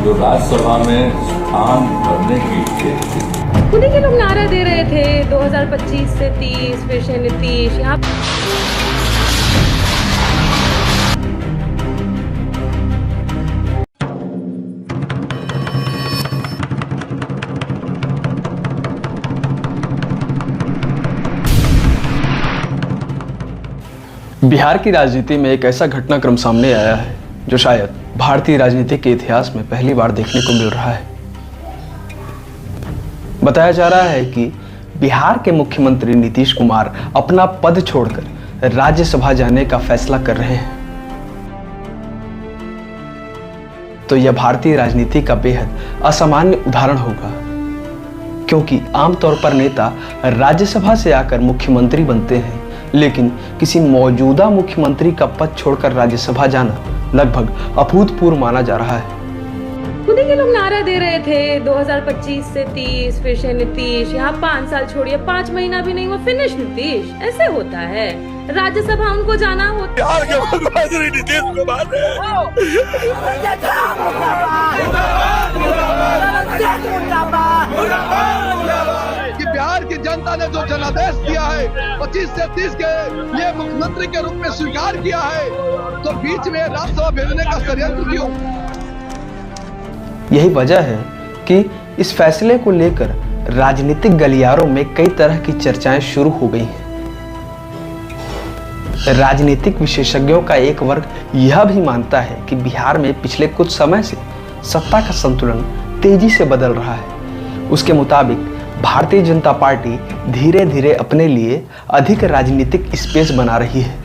जो राज्यसभा में स्थान भरने की इच्छुक थे। खुद ही के लोग नारा दे रहे थे 2025 से 30, फिर से नीतीश। यहाँ बिहार की राजनीति में एक ऐसा घटनाक्रम सामने आया है जो शायद भारतीय राजनीति के इतिहास में पहली बार देखने को मिल रहा है। बताया जा रहा है कि बिहार के मुख्यमंत्री नीतीश कुमार अपना पद छोड़कर राज्यसभा जाने का फैसला कर रहे हैं। तो यह भारतीय राजनीति का बेहद असामान्य उदाहरण होगा, क्योंकि आमतौर पर नेता राज्यसभा से आकर मुख्यमंत्री बनते हैं, लेकिन किसी मौजूदा मुख्यमंत्री का पद छोड़कर राज्यसभा जाना लगभग अभूतपूर्व माना जा रहा है। खुद ही के लोग नारा दे रहे थे 2025 से 30, फिर से नीतीश। यहाँ 5 साल छोड़िए, 5 महीना भी नहीं हुआ, फिनिश नीतीश। ऐसे होता है, राज्यसभा उनको जाना होता। बिहार के मुख्यमंत्री नीतीश कुमार कि बिहार की जनता ने जो जनादेश दिया है 25 से 30 के लिए मुख्यमंत्री के रूप में स्वीकार किया है, तो बीच में राज्यसभा भेजने का षड्यंत्र क्यों? यही वजह है कि इस फैसले को लेकर राजनीतिक गलियारों में कई तरह की चर्चाएं शुरू हो गई हैं। राजनीतिक विशेषज्ञों का एक वर्ग यह भी मानता है कि बिहार में पिछले कुछ समय से सत्ता का संतुलन तेजी से बदल रहा है। उसके मुताबिक भारतीय जनता पार्टी धीरे धीरे अपने लिए अधिक राजनीतिक स्पेस बना रही है।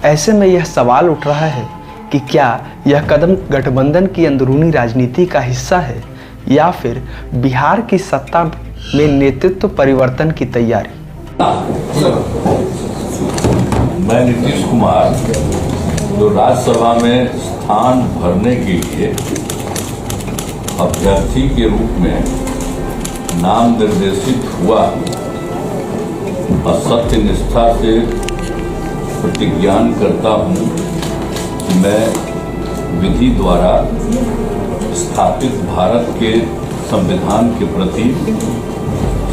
ऐसे में यह सवाल उठ रहा है कि क्या यह कदम गठबंधन की अंदरूनी राजनीति का हिस्सा है या फिर बिहार की सत्ता में नेतृत्व परिवर्तन की तैयारी। मैं नीतीश कुमार जो राज्यसभा में स्थान भरने के लिए अभ्यर्थी के रूप में नाम निर्देशित हुआ और सत्य निष्ठा से प्रतिज्ञान करता हूँ कि मैं विधि द्वारा स्थापित भारत के संविधान के प्रति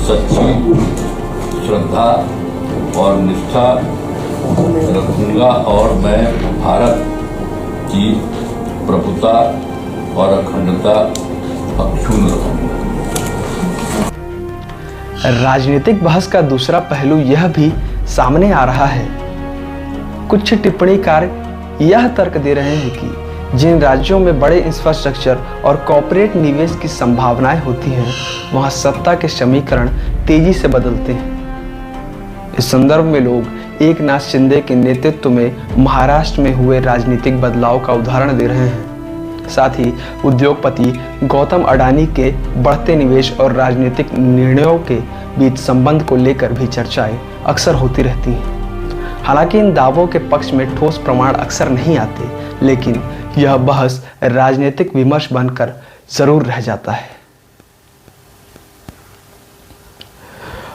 सच्ची श्रद्धा और निष्ठा रखूंगा और मैं भारत की प्रभुता और अखंडता अक्षुण्ण रखूंगा। राजनीतिक बहस का दूसरा पहलू यह भी सामने आ रहा है। कुछ टिप्पणीकार यह तर्क दे रहे हैं कि जिन राज्यों में बड़े इंफ्रास्ट्रक्चर और कॉर्पोरेट निवेश की संभावनाएं होती हैं, वहां सत्ता के समीकरण तेजी से बदलते हैं। इस संदर्भ में लोग एकनाथ शिंदे के नेतृत्व में महाराष्ट्र में हुए राजनीतिक बदलाव का उदाहरण दे रहे हैं। साथ ही उद्योगपति गौतम अडानी के बढ़ते निवेश और राजनीतिक निर्णयों के बीच संबंध को लेकर भी चर्चाएं अक्सर होती रहती हैं। हालांकि इन दावों के पक्ष में ठोस प्रमाण अक्सर नहीं आते, लेकिन यह बहस राजनीतिक विमर्श बनकर जरूर रह जाता है।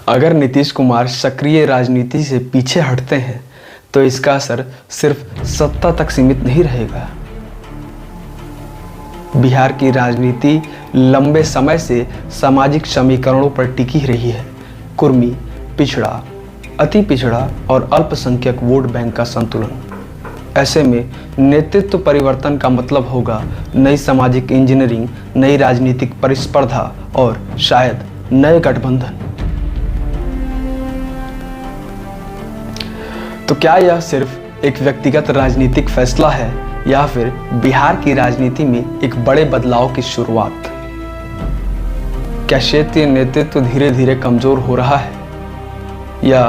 अगर नीतीश कुमार सक्रिय राजनीति से पीछे हटते हैं तो इसका असर सिर्फ सत्ता तक सीमित नहीं रहेगा। बिहार की राजनीति लंबे समय से सामाजिक समीकरणों पर टिकी रही है। कुर्मी, पिछड़ा, अति पिछड़ा और अल्पसंख्यक वोट बैंक का संतुलन। ऐसे में नेतृत्व परिवर्तन का मतलब होगा नई सामाजिक इंजीनियरिंग, नई राजनीतिक प्रतिस्पर्धा और शायद नए गठबंधन। तो क्या यह सिर्फ एक व्यक्तिगत राजनीतिक फैसला है या फिर बिहार की राजनीति में एक बड़े बदलाव की शुरुआत? क्या क्षेत्रीय नेतृत्व धीरे धीरे कमजोर हो रहा है या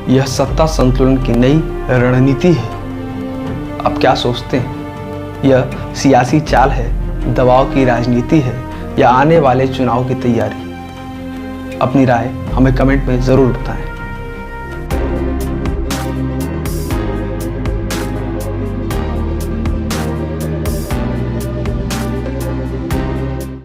यह सत्ता संतुलन की नई रणनीति है? आप क्या सोचते हैं? यह सियासी चाल है, दबाव की राजनीति है या आने वाले चुनाव की तैयारी? अपनी राय हमें कमेंट में जरूर बताएं।